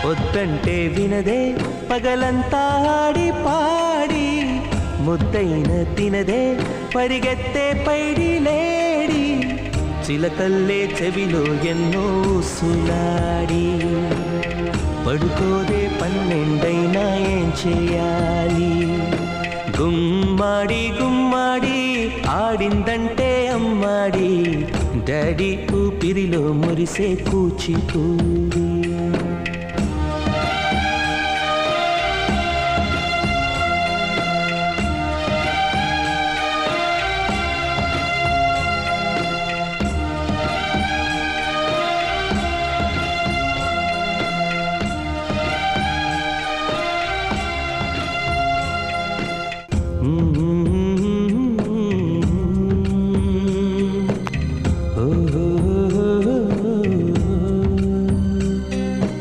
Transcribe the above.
వద్దంటే వినదే పగలంతా ఆడి పాడి ముద్దైన తినదే పరిగెత్తే పైడి లేడి చిలకల్లే చెవిలో ఎన్నో సులాడి పడుకోదే పన్నెండైనా ఏం చేయాలి గుమ్మాడి గుమ్మాడి ఆడిందంటే అమ్మాడి డాడీ ఊపిరిలో మురిసే కూచిపూడి